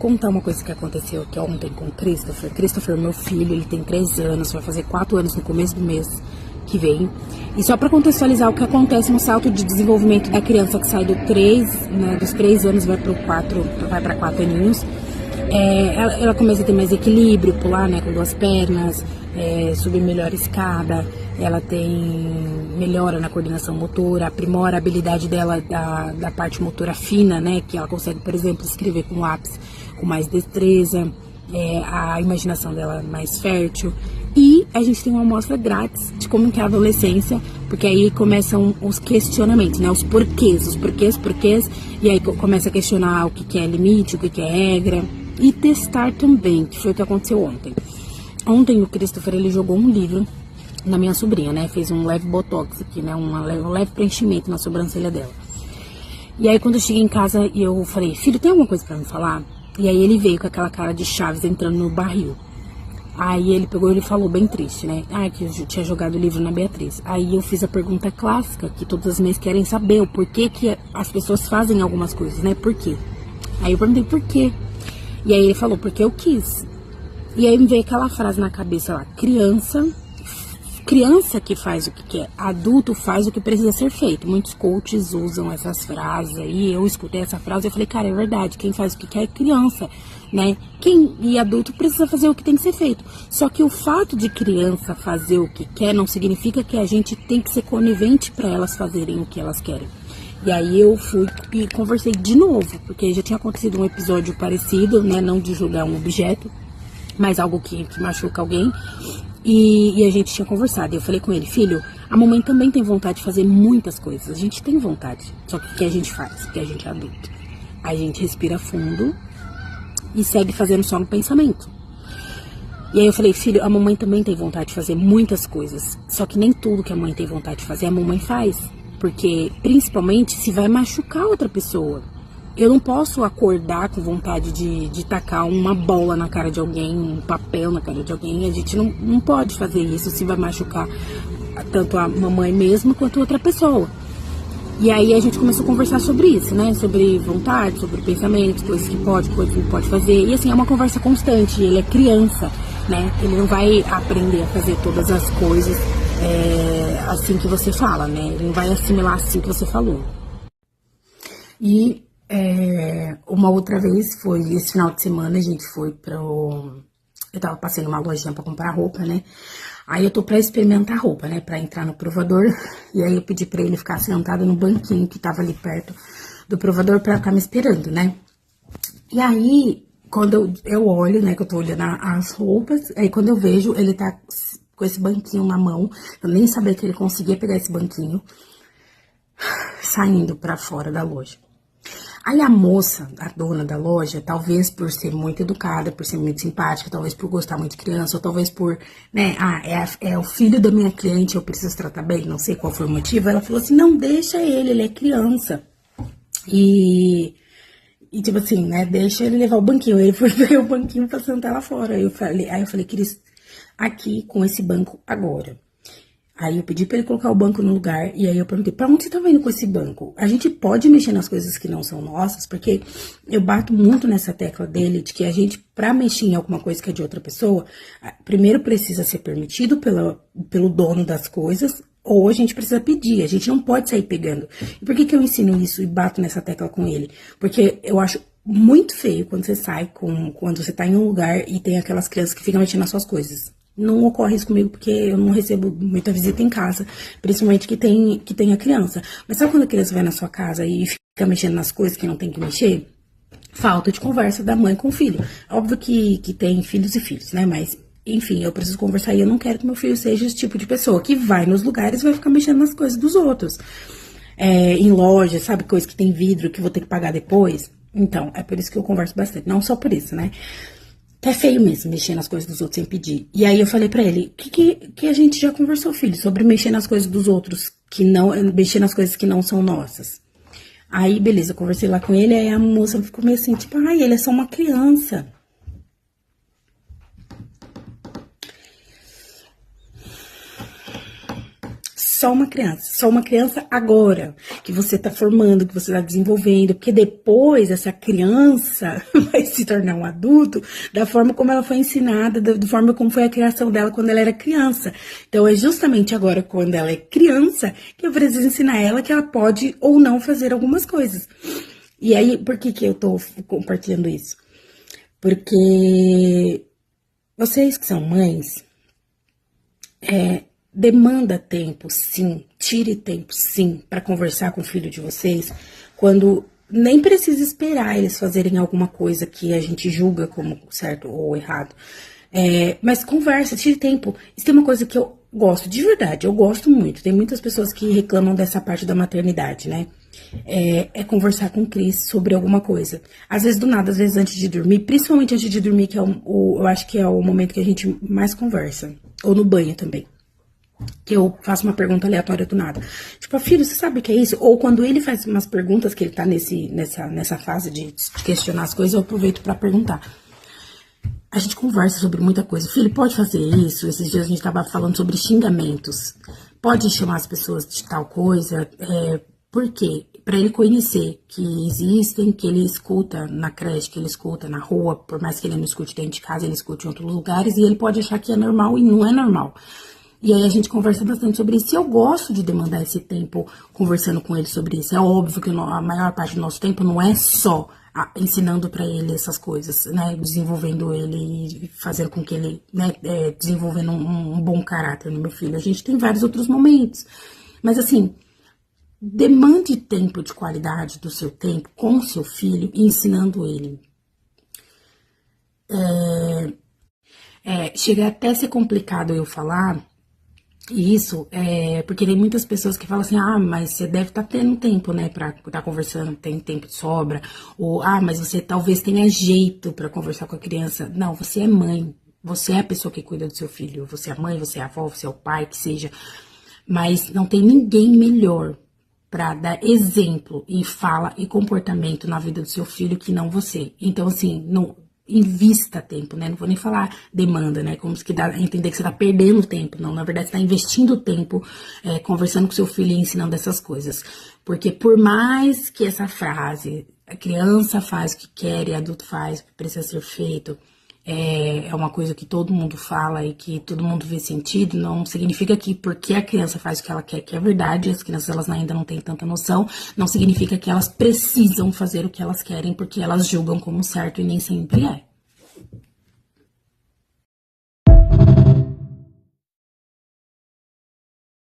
contar uma coisa que aconteceu aqui ontem com o Christopher. Christopher, meu filho, ele tem 3 anos, vai fazer 4 anos no começo do mês que vem. E só para contextualizar o que acontece no salto de desenvolvimento da criança que sai do 3, né, dos 3 anos vai para 4 aninhos. Ela começa a ter mais equilíbrio, pular, né, com 2 pernas, subir melhor escada, ela tem melhora na coordenação motora, aprimora a habilidade dela da parte motora fina, né, que ela consegue, por exemplo, escrever com lápis com mais destreza, a imaginação dela é mais fértil. E a gente tem uma amostra grátis de como que é a adolescência, porque aí começam os questionamentos, né, os porquês, e aí começa a questionar o que é limite, o que é regra, e testar também, que foi o que aconteceu ontem. Ontem o Christopher, ele jogou um livro na minha sobrinha, né, fez um leve botox aqui, né, um leve preenchimento na sobrancelha dela. E aí quando eu cheguei em casa, eu falei, filho, tem alguma coisa pra me falar? E aí ele veio com aquela cara de Chaves entrando no barril. Aí ele pegou e ele falou bem triste, né? Que eu tinha jogado o livro na Beatriz. Aí eu fiz a pergunta clássica, que todas as mães querem saber, o porquê que as pessoas fazem algumas coisas, né? Por quê? Aí eu perguntei por quê. E aí ele falou, porque eu quis. E aí me veio aquela frase na cabeça lá, criança que faz o que quer, adulto faz o que precisa ser feito. Muitos coaches usam essas frases aí, eu escutei essa frase e falei, cara, é verdade, quem faz o que quer é criança, né? E adulto precisa fazer o que tem que ser feito. Só que o fato de criança fazer o que quer não significa que a gente tem que ser conivente para elas fazerem o que elas querem. E aí eu fui e conversei de novo, porque já tinha acontecido um episódio parecido, né? Não de julgar um objeto, mas algo que machuca alguém. E a gente tinha conversado, e eu falei com ele, filho, a mamãe também tem vontade de fazer muitas coisas, a gente tem vontade, só que o que a gente faz? Porque a gente é adulto. A gente respira fundo e segue fazendo só no pensamento. E aí eu falei, filho, a mamãe também tem vontade de fazer muitas coisas, só que nem tudo que a mãe tem vontade de fazer, a mamãe faz, porque principalmente se vai machucar outra pessoa. Eu não posso acordar com vontade de tacar uma bola na cara de alguém, um papel na cara de alguém. A gente não pode fazer isso se vai machucar tanto a mamãe mesmo quanto outra pessoa. E aí a gente começou a conversar sobre isso, né? Sobre vontade, sobre pensamentos, coisas que pode, coisas que não pode fazer. E assim, é uma conversa constante, ele é criança, né? Ele não vai aprender a fazer todas as coisas assim que você fala, né? Ele não vai assimilar assim que você falou. E uma outra vez, foi esse final de semana, a gente foi eu tava passando uma lojinha pra comprar roupa, né? Aí eu tô pra experimentar roupa, né? Pra entrar no provador. E aí eu pedi pra ele ficar sentado no banquinho que tava ali perto do provador pra ficar me esperando, né? E aí, quando eu olho, né? Que eu tô olhando as roupas, aí quando eu vejo, ele tá com esse banquinho na mão. Eu nem sabia que ele conseguia pegar esse banquinho, saindo pra fora da loja. Aí a moça, a dona da loja, talvez por ser muito educada, por ser muito simpática, talvez por gostar muito de criança, ou talvez por, né, é o filho da minha cliente, eu preciso tratar bem, não sei qual foi o motivo, ela falou assim, não, deixa ele é criança. E tipo assim, né, deixa ele levar o banquinho. Ele foi pegar o banquinho pra sentar lá fora. Aí eu falei, Cris, aqui com esse banco agora. Aí eu pedi pra ele colocar o banco no lugar, e aí eu perguntei, pra onde você tava indo com esse banco? A gente pode mexer nas coisas que não são nossas, porque eu bato muito nessa tecla dele, de que a gente, pra mexer em alguma coisa que é de outra pessoa, primeiro precisa ser permitido pelo dono das coisas, ou a gente precisa pedir, a gente não pode sair pegando. E por que eu ensino isso e bato nessa tecla com ele? Porque eu acho muito feio quando você sai, quando você tá em um lugar e tem aquelas crianças que ficam mexendo nas suas coisas. Não ocorre isso comigo porque eu não recebo muita visita em casa, principalmente que tem a criança. Mas sabe quando a criança vai na sua casa e fica mexendo nas coisas que não tem que mexer? Falta de conversa da mãe com o filho. Óbvio que tem filhos e filhos, né? Mas, enfim, eu preciso conversar e eu não quero que meu filho seja esse tipo de pessoa que vai nos lugares e vai ficar mexendo nas coisas dos outros. Em loja, sabe? Coisa que tem vidro que vou ter que pagar depois. Então, é por isso que eu converso bastante. Não só por isso, né? É feio mesmo, mexer nas coisas dos outros sem pedir. E aí eu falei pra ele, que a gente já conversou, filho, sobre mexer nas coisas dos outros, mexer nas coisas que não são nossas. Aí, beleza, eu conversei lá com ele, aí a moça ficou meio assim, tipo, ai, ele é só uma criança. só uma criança agora, que você tá formando, que você tá desenvolvendo, porque depois essa criança vai se tornar um adulto da forma como ela foi ensinada, da forma como foi a criação dela quando ela era criança. Então é justamente agora, quando ela é criança, que eu preciso ensinar ela que ela pode ou não fazer algumas coisas. E aí, por que eu tô compartilhando isso? Porque vocês que são mães, demanda tempo, sim, tire tempo, sim, para conversar com o filho de vocês, quando nem precisa esperar eles fazerem alguma coisa que a gente julga como certo ou errado. Mas conversa, tire tempo. Isso tem uma coisa que eu gosto, de verdade, eu gosto muito. Tem muitas pessoas que reclamam dessa parte da maternidade, né? Conversar com o Cris sobre alguma coisa. Às vezes do nada, às vezes antes de dormir, principalmente antes de dormir, que eu acho que é o momento que a gente mais conversa. Ou no banho também. Que eu faço uma pergunta aleatória do nada. Tipo, filho, você sabe o que é isso? Ou quando ele faz umas perguntas, que ele tá nessa fase de questionar as coisas, eu aproveito pra perguntar. A gente conversa sobre muita coisa. Filho, pode fazer isso? Esses dias a gente tava falando sobre xingamentos. Pode chamar as pessoas de tal coisa? Por quê? Para ele conhecer que existem, que ele escuta na creche, que ele escuta na rua, por mais que ele não escute dentro de casa, ele escute em outros lugares, e ele pode achar que é normal e não é normal. E aí a gente conversa bastante sobre isso, e eu gosto de demandar esse tempo conversando com ele sobre isso. É óbvio que a maior parte do nosso tempo não é só ensinando para ele essas coisas, né, desenvolvendo ele, fazendo com que ele, né, desenvolvendo um bom caráter no meu filho. A gente tem vários outros momentos, mas assim, demande tempo de qualidade do seu tempo com o seu filho, ensinando ele. Chega até a ser complicado eu falar isso, porque tem muitas pessoas que falam assim, mas você deve estar tendo tempo, né, pra estar conversando, tem tempo de sobra, ou, mas você talvez tenha jeito pra conversar com a criança. Não, você é mãe, você é a pessoa que cuida do seu filho, você é a mãe, você é a avó, você é o pai, que seja, mas não tem ninguém melhor pra dar exemplo em fala e comportamento na vida do seu filho que não você. Então, assim, não invista tempo, né? Não vou nem falar demanda, né? Como se que dá a entender que você tá perdendo tempo. Não, na verdade, você tá investindo tempo conversando com seu filho e ensinando essas coisas. Porque por mais que essa frase, a criança faz o que quer e adulto faz o que precisa ser feito, é uma coisa que todo mundo fala e que todo mundo vê sentido, não significa que porque a criança faz o que ela quer, que é verdade, as crianças elas ainda não têm tanta noção, não significa que elas precisam fazer o que elas querem porque elas julgam como certo e nem sempre é.